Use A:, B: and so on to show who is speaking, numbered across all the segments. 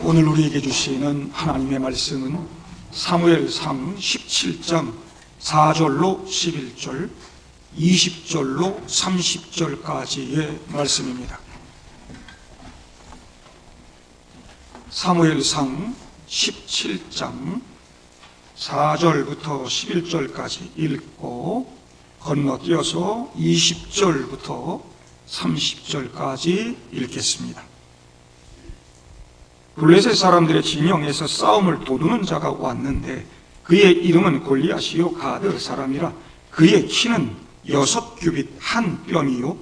A: 오늘 우리에게 주시는 하나님의 말씀은 사무엘상 17장 4절로 11절, 20절로 30절까지의 말씀입니다. 사무엘상 17장 4절부터 11절까지 읽고 건너뛰어서 20절부터 30절까지 읽겠습니다. 블레셋 사람들의 진영에서 싸움을 도두는 자가 왔는데 그의 이름은 골리앗이요 가드 사람이라. 그의 키는 6규빗 한 뼘이요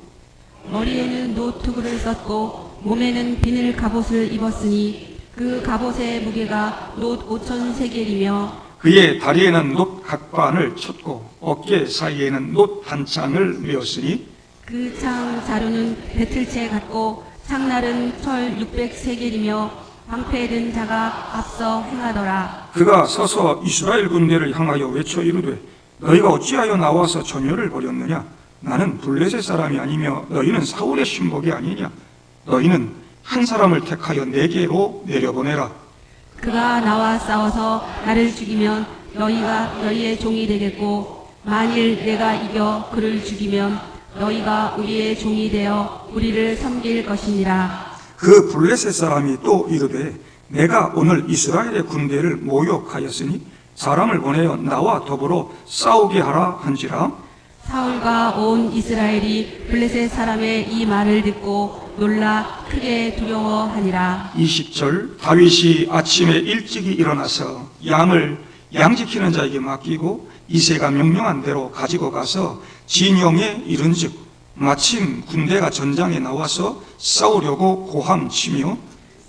B: 머리에는 노투구를 썼고 몸에는 비늘 갑옷을 입었으니 그 갑옷의 무게가 놋 5,000세겔이며
A: 그의 다리에는 놋 각반을 쳤고 어깨 사이에는 놋 단창을 메었으니
B: 그 창 자루는 배틀채 같고 창날은 철 600세겔이며 방패에 든 자가 앞서 행하더라.
A: 그가 서서 이스라엘 군대를 향하여 외쳐 이르되 너희가 어찌하여 나와서 전열을 벌였느냐? 나는 블레셋 사람이 아니며 너희는 사울의 신복이 아니냐? 너희는 한 사람을 택하여 내게로 내려보내라.
B: 그가 나와 싸워서 나를 죽이면 너희가 너희의 종이 되겠고 만일 내가 이겨 그를 죽이면 너희가 우리의 종이 되어 우리를 섬길 것이니라.
A: 그 블레셋 사람이 또 이르되 내가 오늘 이스라엘의 군대를 모욕하였으니 사람을 보내어 나와 더불어 싸우게 하라 한지라.
B: 사울과 온 이스라엘이 블레셋 사람의 이 말을 듣고 놀라 크게 두려워하니라.
A: 20절 다윗이 아침에 일찍이 일어나서 양을 양지키는 자에게 맡기고 이새가 명령한 대로 가지고 가서 진영에 이른즉 마침 군대가 전장에 나와서 싸우려고 고함치며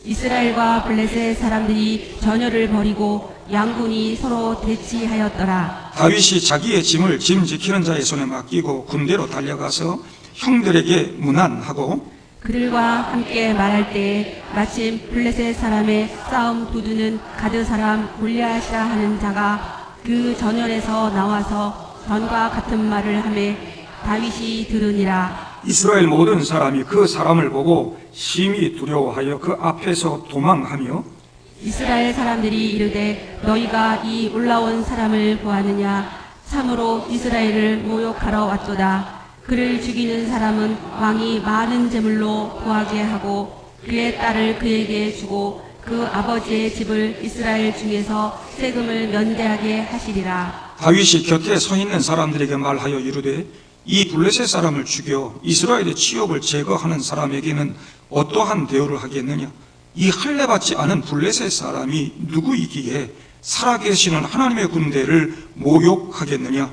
B: 이스라엘과 블레셋 사람들이 전열을 벌이고 양군이 서로 대치하였더라.
A: 다윗이 자기의 짐을 짐 지키는 자의 손에 맡기고 군대로 달려가서 형들에게 문안하고
B: 그들과 함께 말할 때에 마침 블레셋 사람의 싸움 도두는 가드 사람 골리앗이라 하는 자가 그 전열에서 나와서 전과 같은 말을 하매 다윗이 들으니라.
A: 이스라엘 모든 사람이 그 사람을 보고 심히 두려워하여 그 앞에서 도망하며
B: 이스라엘 사람들이 이르되 너희가 이 올라온 사람을 보았느냐? 참으로 이스라엘을 모욕하러 왔도다. 그를 죽이는 사람은 왕이 많은 제물로 구하게 하고 그의 딸을 그에게 주고 그 아버지의 집을 이스라엘 중에서 세금을 면제하게 하시리라.
A: 다윗이 곁에 서 있는 사람들에게 말하여 이르되 이 블레셋 사람을 죽여 이스라엘의 치욕을 제거하는 사람에게는 어떠한 대우를 하겠느냐? 이 할례받지 않은 블레셋 사람이 누구이기에 살아계시는 하나님의 군대를 모욕하겠느냐?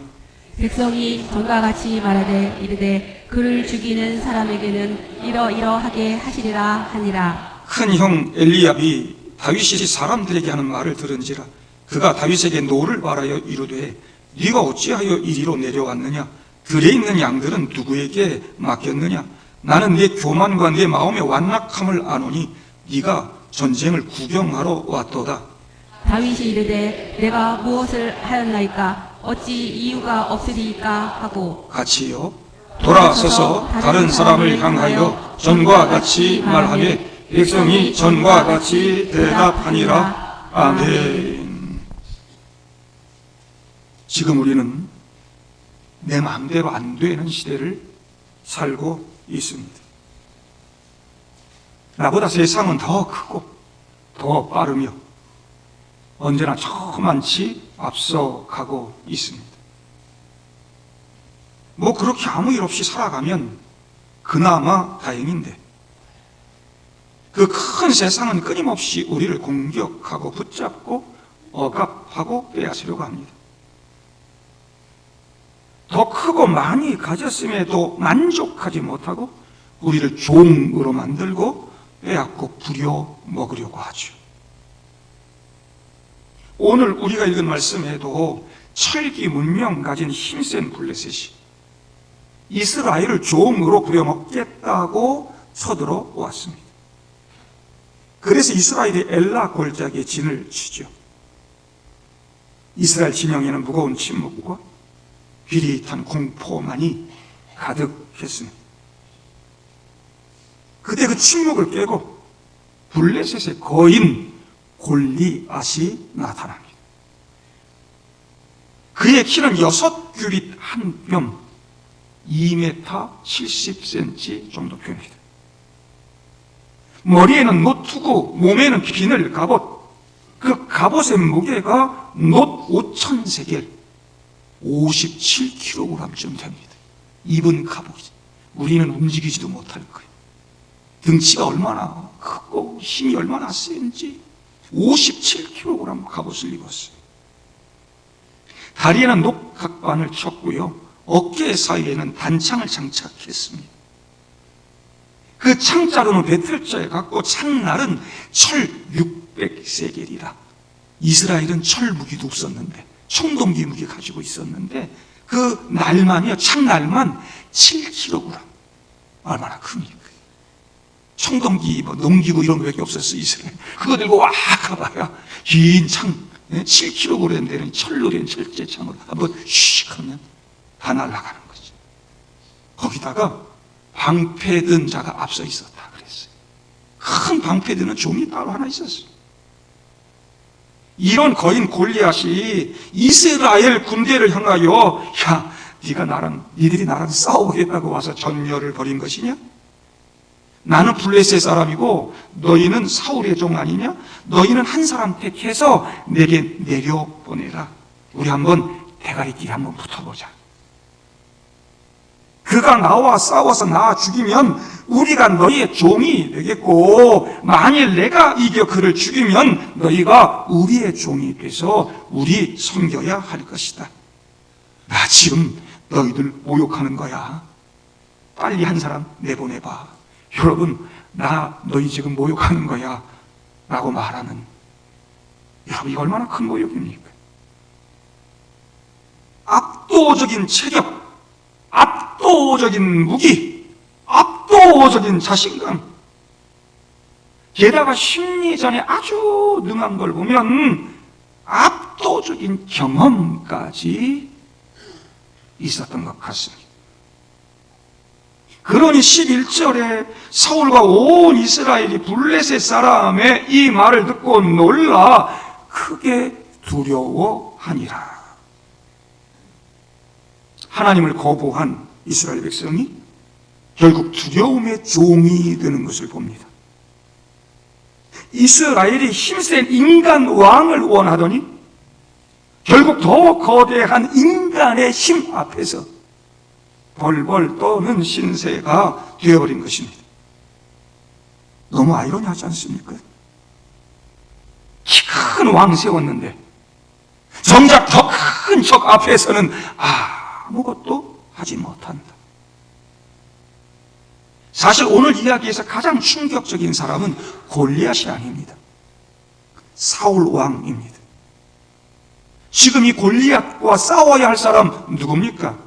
B: 백성이 전과 같이 말하되 이르되 그를 죽이는 사람에게는 이러이러하게 하시리라 하니라.
A: 큰 형 엘리압이 다윗이 사람들에게 하는 말을 들은지라 그가 다윗에게 노를 바라여 이르되 네가 어찌하여 이리로 내려왔느냐? 들에 있는 양들은 누구에게 맡겼느냐? 나는 네 교만과 네 마음의 완악함을 아노니 네가 전쟁을 구경하러 왔도다.
B: 다윗이 이르되 내가 무엇을 하였나이까? 어찌 이유가 없으리이까 하고
A: 같이요 돌아서서 다른 사람을 향하여 전과 같이 말하되 백성이 전과 같이 대답하니라. 아멘. 지금 우리는 내 마음대로 안 되는 시대를 살고 있습니다. 나보다 세상은 더 크고 더 빠르며 언제나 저만치 앞서가고 있습니다. 뭐 그렇게 아무 일 없이 살아가면 그나마 다행인데 그 큰 세상은 끊임없이 우리를 공격하고 붙잡고 억압하고 빼앗으려고 합니다. 더 크고 많이 가졌음에도 만족하지 못하고 우리를 종으로 만들고 빼앗고 부려먹으려고 하죠. 오늘 우리가 읽은 말씀에도 철기 문명 가진 힘센 블레셋이 이스라엘을 종으로 부려먹겠다고 쳐들어 왔습니다. 그래서 이스라엘이 엘라 골짜기에 진을 치죠. 이스라엘 진영에는 무거운 침묵과 비릿한 공포만이 가득했습니다. 그때 그 침묵을 깨고 블레셋의 거인 골리앗이 나타납니다. 그의 키는 6규빗 한 뼘, 2m 70cm 정도 됩니다. 머리에는 노트고 몸에는 비늘 갑옷, 그 갑옷의 무게가 놋 5,000세겔, 57kg쯤 됩니다. 입은 갑옷이 우리는 움직이지도 못할 거예요. 등치가 얼마나 크고 힘이 얼마나 센지 57kg 갑옷을 입었어요. 다리에는 녹각반을 쳤고요, 어깨 사이에는 단창을 장착했습니다. 그 창자루는 배틀자에 갖고 창날은 철 600세겔이라. 이스라엘은 철 무기도 없었는데, 청동기 무기 가지고 있었는데, 그 날만이요, 창날만 7kg. 얼마나 큽니까? 청동기 뭐 넘기고 이런 거밖에 없었어, 이스라엘. 그거 들고 와 가봐야 긴 창 7kg 되는 철로 된 철제창으로 한번 슉 하면 다 날아가는 거죠. 거기다가 방패 든 자가 앞서 있었다 그랬어요. 큰 방패 드는 종이 따로 하나 있었어요. 이런 거인 골리앗이 이스라엘 군대를 향하여, 야, 니들이 나랑 싸우겠다고 와서 전열을 벌인 것이냐? 나는 블레셋 사람이고 너희는 사울의 종 아니냐? 너희는 한 사람 택해서 내게 내려보내라. 우리 한번 대가리끼리 한번 붙어보자. 그가 나와 싸워서 나 죽이면 우리가 너희의 종이 되겠고, 만일 내가 이겨 그를 죽이면 너희가 우리의 종이 돼서 우리 섬겨야 할 것이다. 나 지금 너희들 모욕하는 거야. 빨리 한 사람 내보내봐. 여러분, 나 너희 지금 모욕하는 거야 라고 말하는, 여러분, 이거 얼마나 큰 모욕입니까? 압도적인 체격, 압도적인 무기, 압도적인 자신감, 게다가 심리전에 아주 능한 걸 보면 압도적인 경험까지 있었던 것 같습니다. 그러니 11절에 사울과 온 이스라엘이 블레셋 사람의 이 말을 듣고 놀라 크게 두려워하니라. 하나님을 거부한 이스라엘 백성이 결국 두려움의 종이 되는 것을 봅니다. 이스라엘이 힘센 인간 왕을 원하더니 결국 더 거대한 인간의 힘 앞에서 벌벌 떠는 신세가 되어버린 것입니다. 너무 아이러니하지 않습니까? 키 큰 왕 세웠는데 정작 더 큰 적 앞에서는 아무것도 하지 못한다. 사실 오늘 이야기에서 가장 충격적인 사람은 골리앗이 아닙니다. 사울 왕입니다. 지금 이 골리앗과 싸워야 할 사람 누굽니까?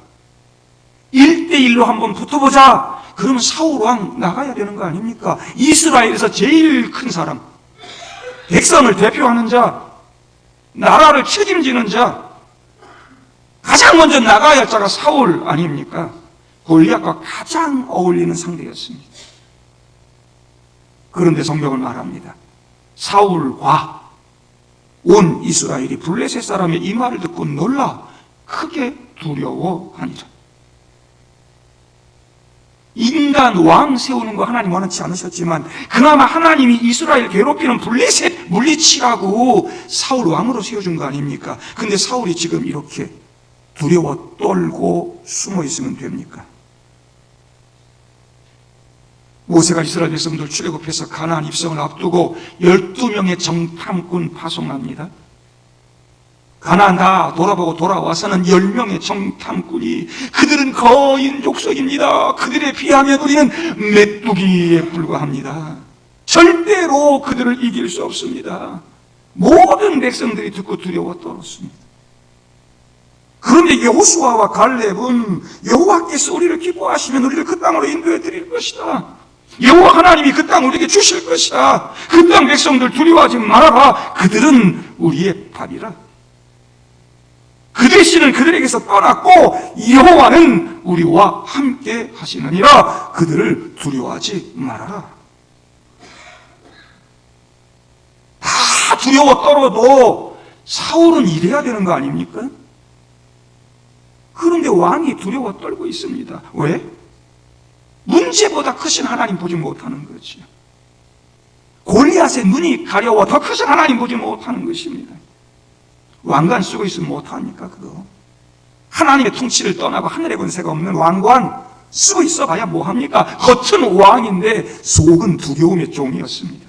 A: 1대1로 한번 붙어보자. 그러면 사울 왕 나가야 되는 거 아닙니까? 이스라엘에서 제일 큰 사람, 백성을 대표하는 자, 나라를 책임지는 자, 가장 먼저 나가야 할 자가 사울 아닙니까? 골리앗과 가장 어울리는 상대였습니다. 그런데 성경은 말합니다. 사울과 온 이스라엘이 블레셋 사람의 이 말을 듣고 놀라 크게 두려워하니라. 인간 왕 세우는 거 하나님 원하지 않으셨지만 그나마 하나님이 이스라엘 괴롭히는 블레셋 물리치라고 사울 왕으로 세워준 거 아닙니까? 근데 사울이 지금 이렇게 두려워 떨고 숨어 있으면 됩니까? 모세가 이스라엘 백성들 출애굽해서 가나안 입성을 앞두고 12명의 정탐꾼 파송합니다. 가나안 다 돌아보고 돌아와서는 10명의 정탐꾼이, 그들은 거인 족속입니다. 그들에 비하면 우리는 메뚜기에 불과합니다. 절대로 그들을 이길 수 없습니다. 모든 백성들이 듣고 두려워 떨었습니다. 그런데 여호수아와 갈렙은 여호와께서 우리를 기뻐하시면 우리를 그 땅으로 인도해 드릴 것이다. 여호와 하나님이 그 땅 우리에게 주실 것이다. 그 땅 백성들 두려워하지 말아라. 그들은 우리의 밥이라. 그 대신은 그들에게서 떠났고 여호와는 우리와 함께 하시느니라. 그들을 두려워하지 말아라. 두려워 떨어도 사울은 이래야 되는 거 아닙니까? 그런데 왕이 두려워 떨고 있습니다. 왜? 문제보다 크신 하나님 보지 못하는 거지요. 골리앗의 눈이 가려워 더 크신 하나님 보지 못하는 것입니다. 왕관 쓰고 있으면 못하니까 그거. 하나님의 통치를 떠나고 하늘의 권세가 없는 왕관 쓰고 있어 봐야 뭐합니까? 겉은 왕인데 속은 두려움의 종이었습니다.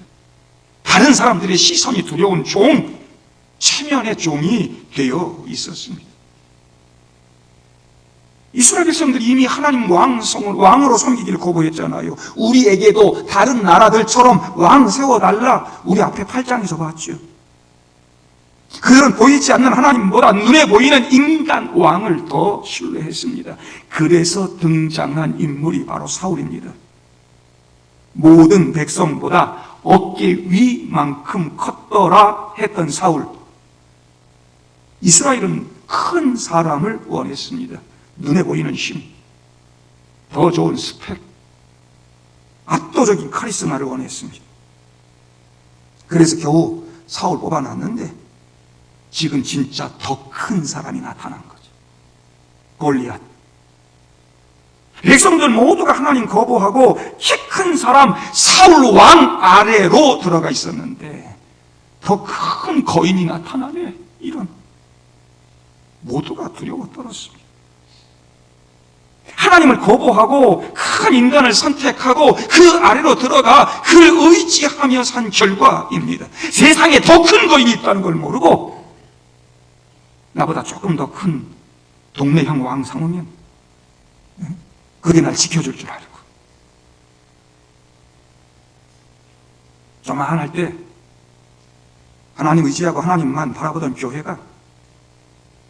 A: 다른 사람들의 시선이 두려운 종, 체면의 종이 되어 있었습니다. 이스라엘 백성들이 이미 하나님 왕으로 섬기기를 거부했잖아요. 우리에게도 다른 나라들처럼 왕 세워달라 우리 앞에 8장에서 봤죠. 그들은 보이지 않는 하나님보다 눈에 보이는 인간 왕을 더 신뢰했습니다. 그래서 등장한 인물이 바로 사울입니다. 모든 백성보다 어깨 위만큼 컸더라 했던 사울. 이스라엘은 큰 사람을 원했습니다. 눈에 보이는 힘, 더 좋은 스펙, 압도적인 카리스마를 원했습니다. 그래서 겨우 사울 뽑아놨는데 지금 진짜 더 큰 사람이 나타난 거죠. 골리앗. 백성들 모두가 하나님 거부하고 키 큰 사람 사울 왕 아래로 들어가 있었는데 더 큰 거인이 나타나네. 이런. 모두가 두려워 떨었습니다. 하나님을 거부하고 큰 인간을 선택하고 그 아래로 들어가 그를 의지하며 산 결과입니다. 세상에 더 큰 거인이 있다는 걸 모르고 나보다 조금 더 큰 동네형 왕 삼으면 그게 날 지켜줄 줄 알고 조만할 때 하나님 의지하고 하나님만 바라보던 교회가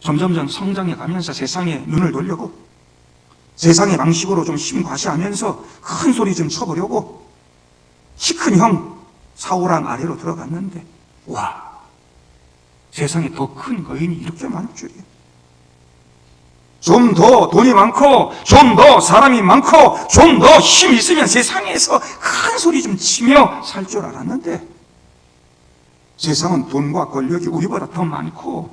A: 점점점 성장해 가면서 세상에 눈을 돌려고 세상의 방식으로 좀 힘과시하면서 큰 소리 좀 쳐보려고 키 큰 형 사울왕 아래로 들어갔는데 와, 세상에 더 큰 거인이 이렇게 많을 줄이야. 좀 더 돈이 많고 좀 더 사람이 많고 좀 더 힘이 있으면 세상에서 큰 소리 좀 치며 살 줄 알았는데 세상은 돈과 권력이 우리보다 더 많고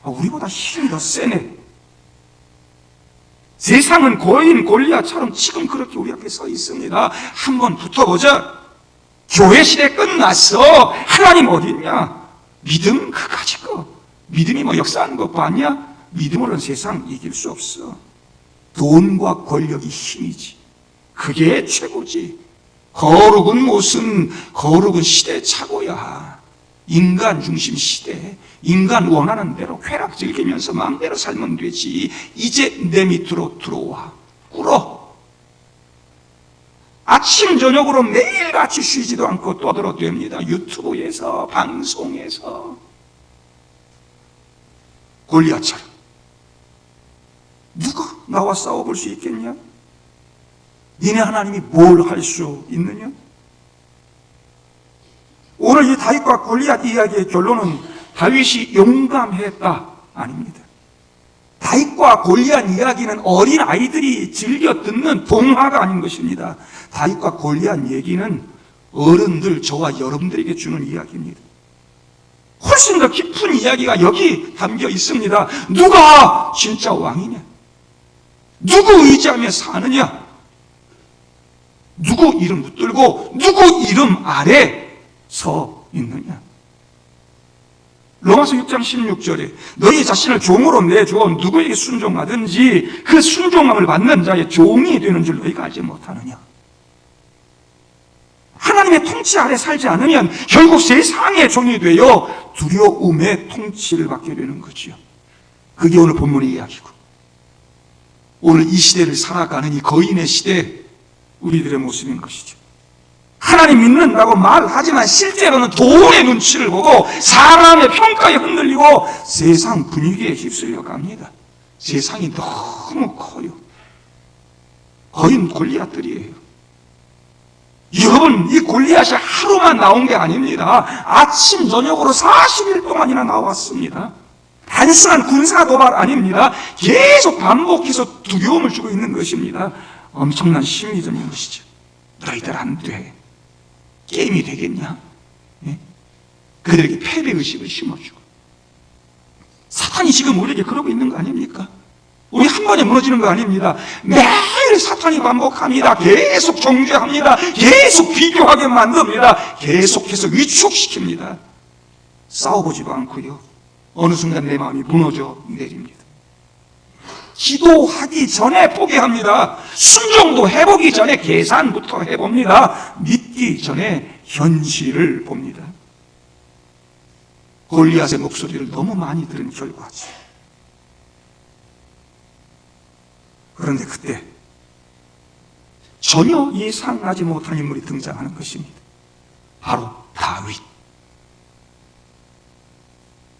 A: 우리보다 힘이 더 세네. 세상은 고인 골리앗처럼 지금 그렇게 우리 앞에 서 있습니다. 한번 붙어보자. 교회 시대 끝났어. 하나님 어디 있냐? 믿음 그까짓 거. 믿음이 뭐 역사하는 거 봤냐? 믿음으로는 세상 이길 수 없어. 돈과 권력이 힘이지. 그게 최고지. 거룩은 무슨 거룩은 시대착오야. 인간 중심 시대. 인간 원하는 대로 쾌락 즐기면서 마음대로 살면 되지. 이제 내 밑으로 들어와. 꿇어. 아침 저녁으로 매일같이 쉬지도 않고 떠들어댑니다. 유튜브에서 방송에서. 골리앗처럼. 누가 나와 싸워볼 수 있겠냐? 니네 하나님이 뭘 할 수 있느냐? 오늘 이 다윗과 골리앗 이야기의 결론은 다윗이 용감했다 아닙니다. 다윗과 골리앗 이야기는 어린 아이들이 즐겨 듣는 동화가 아닌 것입니다. 다윗과 골리앗 얘기는 어른들 저와 여러분들에게 주는 이야기입니다. 훨씬 더 깊은 이야기가 여기 담겨 있습니다. 누가 진짜 왕이냐? 누구 의지하며 사느냐? 누구 이름 붙들고 누구 이름 아래 서 있느냐? 로마서 6장 16절에 너희 자신을 종으로 내주어 누구에게 순종하든지 그 순종함을 받는 자의 종이 되는 줄 너희가 알지 못하느냐? 하나님의 통치 아래 살지 않으면 결국 세상의 종이 되어 두려움의 통치를 받게 되는 거지요. 그게 오늘 본문의 이야기고 오늘 이 시대를 살아가는 이 거인의 시대 우리들의 모습인 것이죠. 하나님 믿는다고 말하지만 실제로는 돈의 눈치를 보고 사람의 평가에 흔들리고 세상 분위기에 휩쓸려 갑니다. 세상이 너무 커요. 거인 골리앗들이에요. 여러분, 이 골리앗이 하루만 나온 게 아닙니다. 아침 저녁으로 40일 동안이나 나왔습니다. 단순한 군사 도발 아닙니다. 계속 반복해서 두려움을 주고 있는 것입니다. 엄청난 심리전인 것이죠. 너희들 안 돼. 게임이 되겠냐? 예? 그들에게 패배의식을 심어주고. 사탄이 지금 우리에게 그러고 있는 거 아닙니까? 우리 한 번에 무너지는 거 아닙니다. 매일 사탄이 반복합니다. 계속 정죄합니다. 계속 비교하게 만듭니다. 계속해서 위축시킵니다. 싸워보지도 않고요. 어느 순간 내 마음이 무너져 내립니다. 기도하기 전에 포기합니다. 순종도 해보기 전에 계산부터 해봅니다. 믿기 전에 현실을 봅니다. 골리앗의 목소리를 너무 많이 들은 결과죠. 그런데 그때 전혀 예상하지 못한 인물이 등장하는 것입니다. 바로 다윗.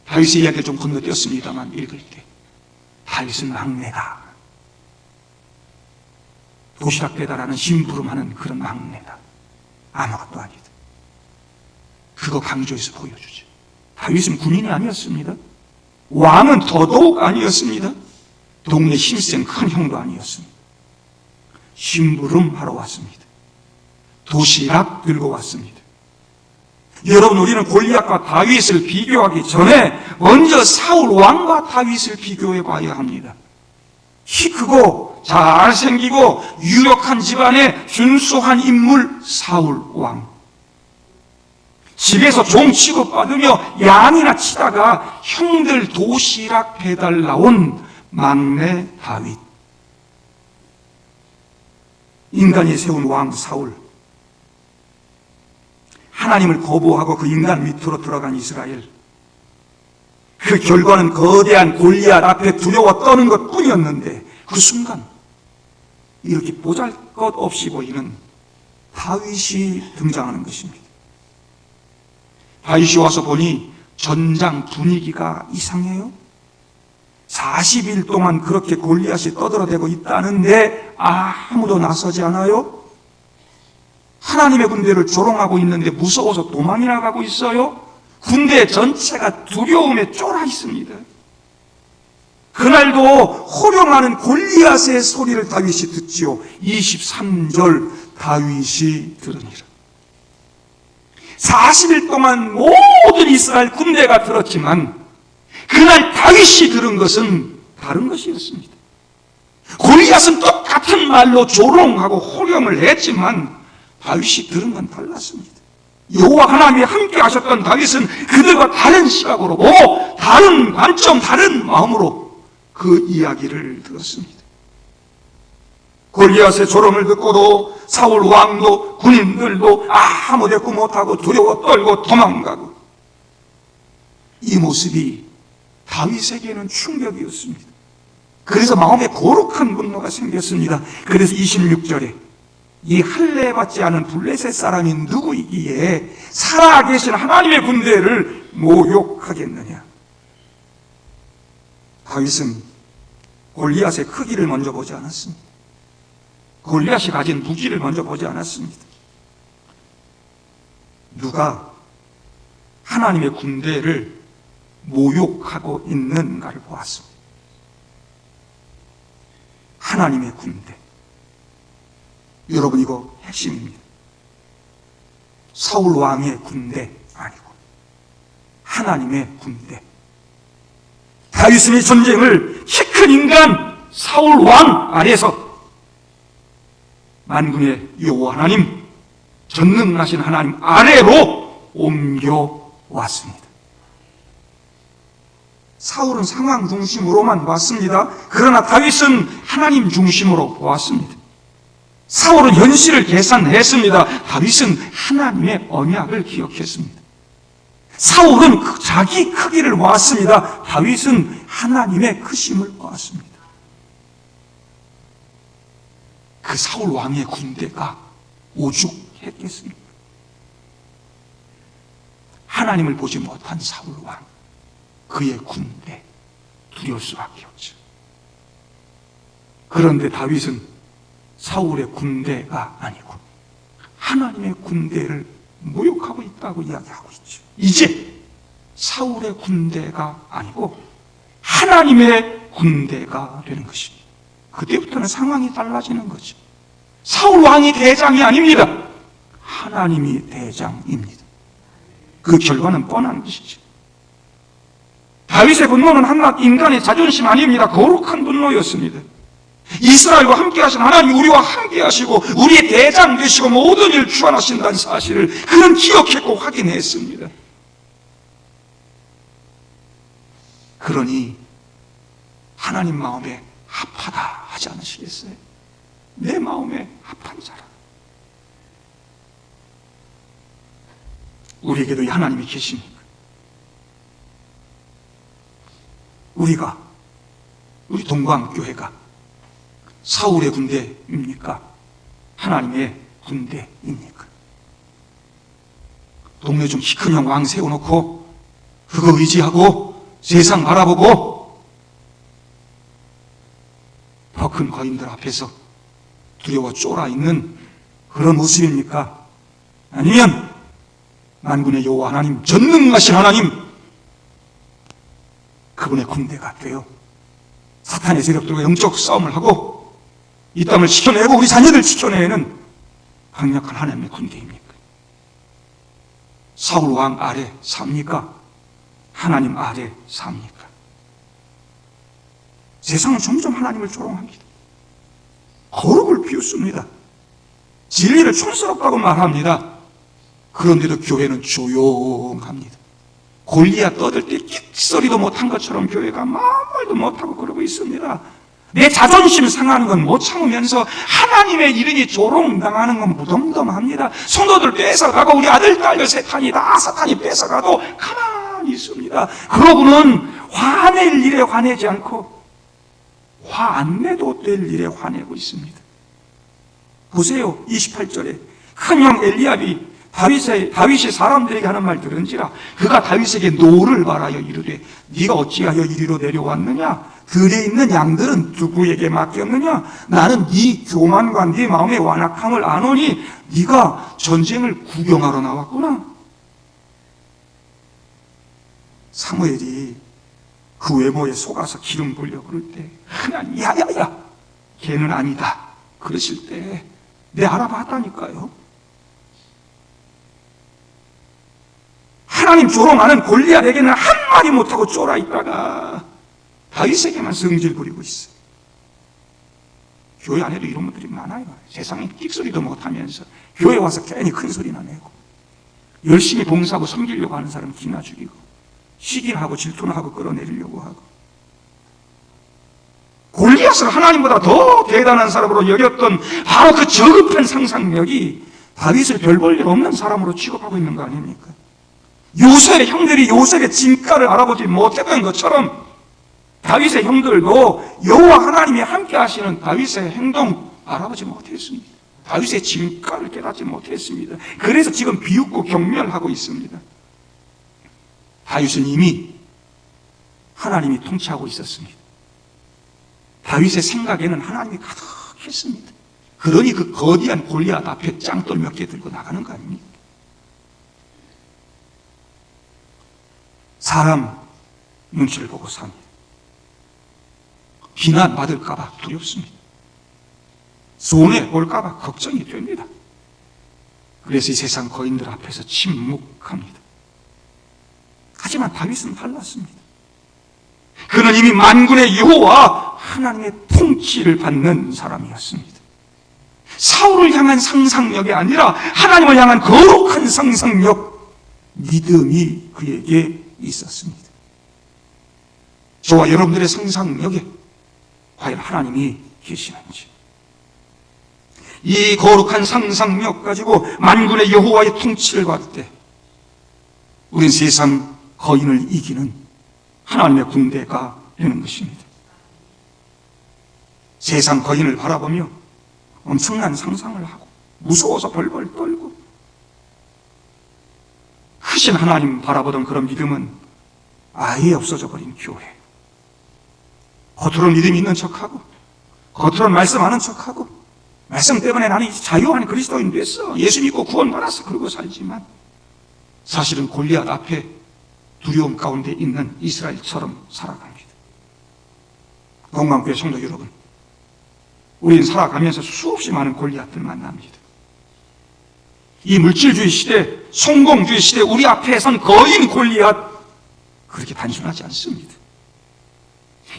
A: 다윗의 이야기를 좀 건너뛰었습니다만 읽을 때 다윗은 막내다. 도시락 배달하는 심부름하는 그런 막내다. 아무것도 아니다. 그거 강조해서 보여주죠. 다윗은 군인이 아니었습니다. 왕은 더더욱 아니었습니다. 동네 힘센 큰 형도 아니었습니다. 심부름하러 왔습니다. 도시락 들고 왔습니다. 여러분, 우리는 골리앗과 다윗을 비교하기 전에 먼저 사울 왕과 다윗을 비교해 봐야 합니다. 키 크고 잘생기고 유력한 집안의 준수한 인물 사울 왕. 집에서 종 취급받으며 양이나 치다가 형들 도시락 배달 나온 막내 다윗. 인간이 세운 왕 사울. 하나님을 거부하고 그 인간 밑으로 들어간 이스라엘. 그 결과는 거대한 골리앗 앞에 두려워 떠는 것 뿐이었는데 그 순간 이렇게 보잘것없이 보이는 다윗이 등장하는 것입니다. 다윗이 와서 보니 전장 분위기가 이상해요. 40일 동안 그렇게 골리앗이 떠들어대고 있다는데 아무도 나서지 않아요? 하나님의 군대를 조롱하고 있는데 무서워서 도망이 나가고 있어요? 군대 전체가 두려움에 쫄아 있습니다. 그날도 호령하는 골리앗의 소리를 다윗이 듣지요. 23절 다윗이 들으니라. 40일 동안 모든 이스라엘 군대가 들었지만 그날 다윗이 들은 것은 다른 것이었습니다. 골리앗은 똑같은 말로 조롱하고 호령을 했지만 다윗이 들은 건 달랐습니다. 여호와 하나님이 함께 하셨던 다윗은 그들과 다른 시각으로 보고 다른 관점, 다른 마음으로 그 이야기를 들었습니다. 골리앗의 조롱을 듣고도 사울 왕도 군인들도 아무 대꾸 못하고 두려워 떨고 도망가고, 이 모습이 다윗에게는 충격이었습니다. 그래서 마음에 거룩한 분노가 생겼습니다. 그래서 26절에 이 할례 받지 않은 블레셋 사람이 누구이기에 살아계신 하나님의 군대를 모욕하겠느냐. 다윗은 골리앗의 크기를 먼저 보지 않았습니다. 골리앗이 가진 무기를 먼저 보지 않았습니다. 누가 하나님의 군대를 모욕하고 있는가를 보았습니다. 하나님의 군대. 여러분, 이거 핵심입니다. 사울 왕의 군대 아니고 하나님의 군대. 다윗은 이 전쟁을 키 큰 인간 사울 왕 아래에서 만군의 여호와 하나님, 전능하신 하나님 아래로 옮겨왔습니다. 사울은 상황 중심으로만 봤습니다. 그러나 다윗은 하나님 중심으로 보았습니다. 사울은 현실을 계산했습니다. 다윗은 하나님의 언약을 기억했습니다. 사울은 자기 크기를 보았습니다. 다윗은 하나님의 크심을 보았습니다. 그 사울 왕의 군대가 오죽했겠습니까? 하나님을 보지 못한 사울 왕, 그의 군대, 두려울 수밖에 없죠. 그런데 다윗은 사울의 군대가 아니고 하나님의 군대를 모욕하고 있다고 이야기하고 있죠. 이제 사울의 군대가 아니고 하나님의 군대가 되는 것입니다. 그때부터는 상황이 달라지는 거죠. 사울 왕이 대장이 아닙니다. 하나님이 대장입니다. 그 결과는 뻔한 것이죠. 다윗의 분노는 한낱 인간의 자존심 아닙니다. 거룩한 분노였습니다. 이스라엘과 함께 하신 하나님, 우리와 함께 하시고 우리의 대장 되시고 모든 일을 주관하신다는 사실을 그는 기억했고 확인했습니다. 그러니 하나님 마음에 합하다 하지 않으시겠어요? 내 마음에 합한 자라. 우리에게도 하나님이 계십니까? 우리 동광교회가 사울의 군대입니까? 하나님의 군대입니까? 동네 좀 키 큰 형 왕 세워놓고 그거 의지하고 세상 바라보고 더 큰 거인들 앞에서 두려워 쫄아 있는 그런 모습입니까? 아니면 만군의 여호와 하나님, 전능하신 하나님, 그분의 군대가 되어 사탄의 세력들과 영적 싸움을 하고 이 땅을 지켜내고 우리 자녀들 지켜내는 강력한 하나님의 군대입니까? 사울 왕 아래 삽니까? 하나님 아래 삽니까? 세상은 점점 하나님을 조롱합니다. 거룩을 비웃습니다. 진리를 촌스럽다고 말합니다. 그런데도 교회는 조용합니다. 골리앗 떠들 때 끽소리도 못한 것처럼 교회가 아무 말도 못하고 그러고 있습니다. 내 자존심 상하는 건 못 참으면서 하나님의 이름이 조롱당하는 건 무덤덤합니다. 성도들 뺏어가고 우리 아들, 딸들 사탄이 뺏어가도 가만히 있습니다. 그러고는 화낼 일에 화내지 않고 화 안 내도 될 일에 화내고 있습니다. 보세요. 28절에 큰형 엘리압이 다윗이 사람들에게 하는 말 들은지라 그가 다윗에게 노를 말하여 이르되 네가 어찌하여 이리로 내려왔느냐? 들에 있는 양들은 누구에게 맡겼느냐? 나는 네 교만과 네 마음의 완악함을 아노니 네가 전쟁을 구경하러 나왔구나. 사무엘이 그 외모에 속아서 기름 부으려고 그럴 때 하나님 야야야 걔는 아니다 그러실 때 내 알아봤다니까요. 하나님 조롱하는 골리앗에게는 한마디 못하고 쫄아 있다가 다윗에게만 성질 부리고 있어요. 교회 안에도 이런 분들이 많아요. 세상에 끽소리도 못하면서 교회 와서 괜히 큰 소리나 내고 열심히 봉사하고 섬기려고 하는 사람 기나 죽이고 시기하고 질투나 하고 끌어내리려고 하고 골리앗을 하나님보다 더 대단한 사람으로 여겼던 바로 그 저급한 상상력이 다윗을 별 볼 일 없는 사람으로 취급하고 있는 거 아닙니까? 요셉의 형들이 요셉의 진가를 알아보지 못했던 것처럼 다윗의 형들도 여호와 하나님이 함께 하시는 다윗의 행동 알아보지 못했습니다. 다윗의 진가를 깨닫지 못했습니다. 그래서 지금 비웃고 경멸하고 있습니다. 다윗은 이미 하나님이 통치하고 있었습니다. 다윗의 생각에는 하나님이 가득했습니다. 그러니 그 거대한 골리앗 앞에 짱돌 몇 개 들고 나가는 거 아닙니까? 사람 눈치를 보고 삽니다. 비난받을까 봐 두렵습니다. 손해볼까 봐 걱정이 됩니다. 그래서 이 세상 거인들 앞에서 침묵합니다. 하지만 다윗은 달랐습니다. 그는 이미 만군의 여호와 하나님의 통치를 받는 사람이었습니다. 사울을 향한 상상력이 아니라 하나님을 향한 거룩한 상상력, 믿음이 그에게 있었습니다. 저와 여러분들의 상상력에 과연 하나님이 계시는지, 이 거룩한 상상력 가지고 만군의 여호와의 통치를 받을 때 우린 세상 거인을 이기는 하나님의 군대가 되는 것입니다. 세상 거인을 바라보며 엄청난 상상을 하고 무서워서 벌벌 떨고 크신 하나님 바라보던 그런 믿음은 아예 없어져 버린 교회. 겉으로 믿음 있는 척하고 겉으로 말씀하는 척하고 말씀 때문에 나는 자유한 그리스도인 됐어, 예수 믿고 구원받았어, 그러고 살지만 사실은 골리앗 앞에 두려움 가운데 있는 이스라엘처럼 살아갑니다. 동광교회 성도 여러분, 우리는 살아가면서 수없이 많은 골리앗들 만납니다. 이 물질주의 시대, 성공주의 시대, 우리 앞에 선 거인 골리앗, 그렇게 단순하지 않습니다.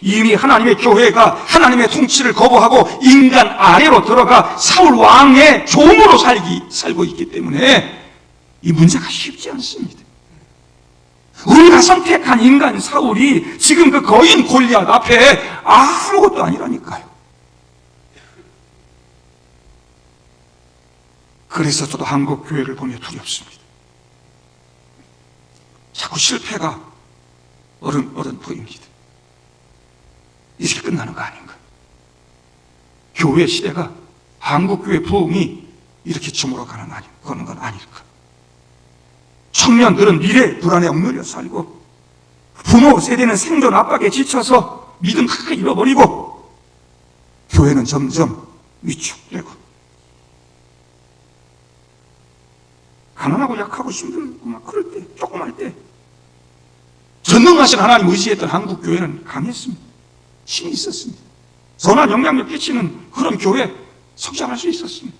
A: 이미 하나님의 교회가 하나님의 통치를 거부하고 인간 아래로 들어가 사울 왕의 종으로 살고 있기 때문에 이 문제가 쉽지 않습니다. 우리가 선택한 인간 사울이 지금 그 거인 골리앗 앞에 아무것도 아니라니까요. 그래서 저도 한국 교회를 보며 두렵습니다. 자꾸 실패가 어른 보입니다. 이렇게 끝나는 거 아닌가? 교회 시대가, 한국 교회 부흥이 이렇게 저물어가는 건 아닐까? 청년들은 미래 불안에 얽매여 살고, 부모 세대는 생존 압박에 지쳐서 믿음 다 잃어버리고, 교회는 점점 위축되고, 가난하고 약하고 힘들고 막 그럴 때, 조그만 때 전능하신 하나님 의지했던 한국 교회는 강했습니다. 힘이 있었습니다. 선한 영향력 끼치는 그런 교회 성장할 수 있었습니다.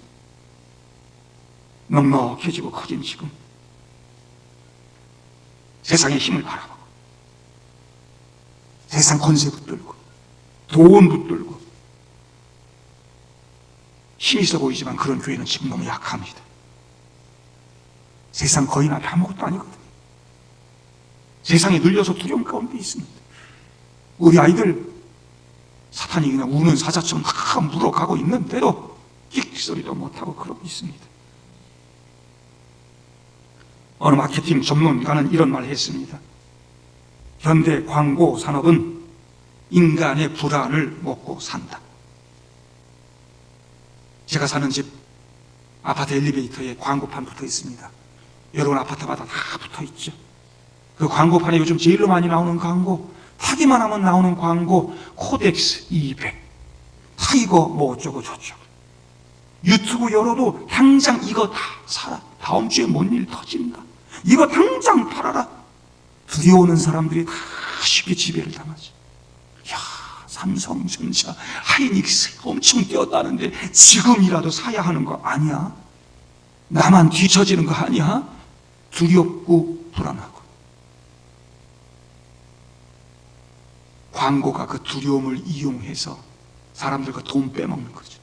A: 넉넉해지고 커진 지금 세상의 힘을 바라보고 세상 권세 붙들고 돈 붙들고 힘이 있어 보이지만 그런 교회는 지금 너무 약합니다. 세상 거인 앞에 아무것도 아니거든요. 세상에 눌려서 두려움 가운데 있습니다. 우리 아이들 사탄이 그냥 우는 사자처럼 막 물어가고 있는데도 끽소리도 못하고 그러고 있습니다. 어느 마케팅 전문가는 이런 말을 했습니다. 현대 광고 산업은 인간의 불안을 먹고 산다. 제가 사는 집 아파트 엘리베이터에 광고판 붙어 있습니다. 여러분 아파트마다 다 붙어 있죠. 그 광고판에 요즘 제일로 많이 나오는 광고, 타기만 하면 나오는 광고, 코덱스 200, 타이거 뭐 어쩌고 저쩌고. 유튜브 열어도 당장 이거 다 사라. 다음 주에 뭔 일 터진다. 이거 당장 팔아라. 두려워하는 사람들이 다 쉽게 지배를 당하죠. 야, 삼성전자, 하이닉스 엄청 뛰었다는데 지금이라도 사야 하는 거 아니야? 나만 뒤처지는 거 아니야? 두렵고 불안하고. 광고가 그 두려움을 이용해서 사람들과 돈 빼먹는 거죠.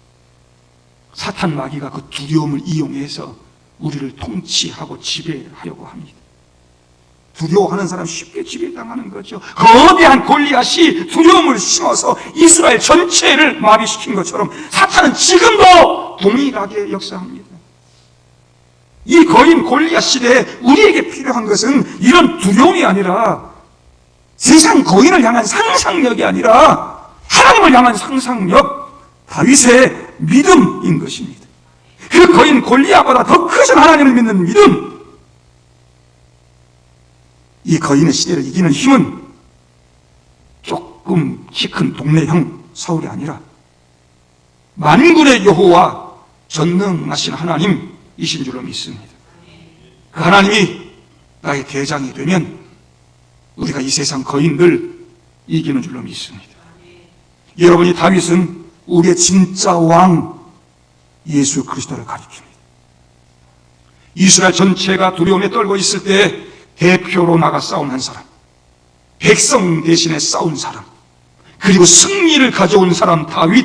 A: 사탄 마귀가 그 두려움을 이용해서 우리를 통치하고 지배하려고 합니다. 두려워하는 사람 쉽게 지배당하는 거죠. 거대한 골리앗이 두려움을 심어서 이스라엘 전체를 마비시킨 것처럼 사탄은 지금도 동일하게 역사합니다. 이 거인 골리앗 시대에 우리에게 필요한 것은 이런 두려움이 아니라 세상 거인을 향한 상상력이 아니라 하나님을 향한 상상력, 다윗의 믿음인 것입니다. 그 거인 골리앗보다 더 크신 하나님을 믿는 믿음. 이 거인의 시대를 이기는 힘은 조금 키 큰 동네형 사울이 아니라 만군의 여호와 전능하신 하나님이신 줄로 믿습니다. 그 하나님이 나의 대장이 되면 우리가 이 세상 거인들 이기는 줄로 믿습니다. 여러분이 다윗은 우리의 진짜 왕 예수 그리스도를 가리킵니다. 이스라엘 전체가 두려움에 떨고 있을 때 대표로 나가 싸운 한 사람, 백성 대신에 싸운 사람, 그리고 승리를 가져온 사람 다윗.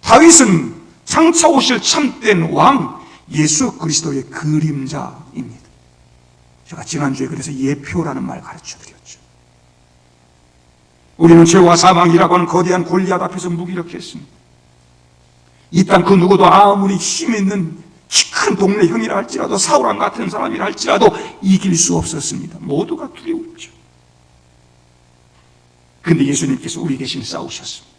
A: 다윗은 장차 오실 참된 왕 예수 그리스도의 그림자입니다. 제가 지난주에 그래서 예표라는 말 가르쳐드렸죠. 우리는 죄와 사망이라고 하는 거대한 골리앗 앞에서 무기력했습니다. 이 땅 그 누구도 아무리 힘 있는 키 큰 동네 형이라 할지라도 사울왕 같은 사람이라 할지라도 이길 수 없었습니다. 모두가 두려웠죠. 그런데 예수님께서 우리 대신 싸우셨습니다.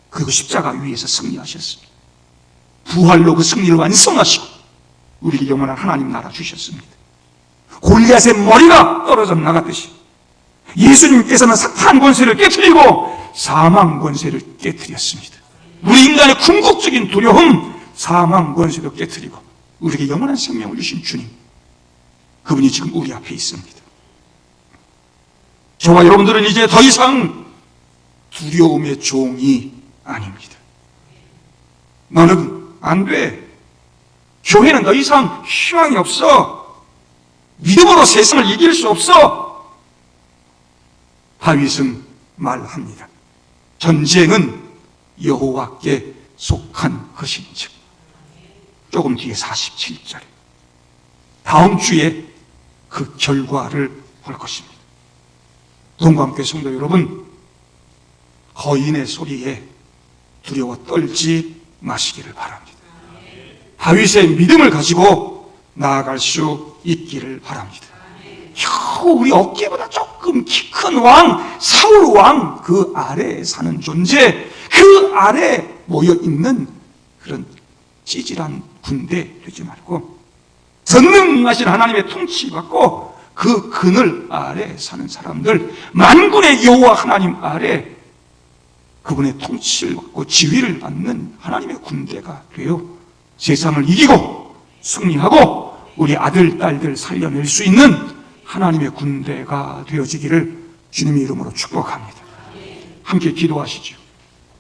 A: 그리고 십자가 위에서 승리하셨습니다. 부활로 그 승리를 완성하시고 우리에게 영원한 하나님 나라 주셨습니다. 골리앗의 머리가 떨어져 나갔듯이 예수님께서는 사탄 권세를 깨트리고 사망 권세를 깨트렸습니다. 우리 인간의 궁극적인 두려움, 사망 권세도 깨트리고 우리에게 영원한 생명을 주신 주님, 그분이 지금 우리 앞에 있습니다. 저와 여러분들은 이제 더 이상 두려움의 종이 아닙니다. 너는 안 돼. 교회는 더 이상 희망이 없어. 믿음으로 세상을 이길 수 없어. 다윗은 말합니다. 전쟁은 여호와께 속한 것인즉. 조금 뒤에 47절에 다음 주에 그 결과를 볼 것입니다. 동감교회 성도 여러분, 거인의 소리에 두려워 떨지 마시기를 바랍니다. 다윗의 믿음을 가지고 나아갈 수 있기를 바랍니다. 겨우 우리 어깨보다 조금 키 큰 왕, 사울 왕 그 아래에 사는 존재, 그 아래 모여 있는 그런 찌질한 군대 되지 말고 전능하신 하나님의 통치 받고 그 그늘 아래 사는 사람들, 만군의 여호와 하나님 아래 그분의 통치를 받고 지휘를 받는 하나님의 군대가 되어 세상을 이기고 승리하고 우리 아들, 딸들 살려낼 수 있는 하나님의 군대가 되어지기를 주님의 이름으로 축복합니다. 함께 기도하시죠.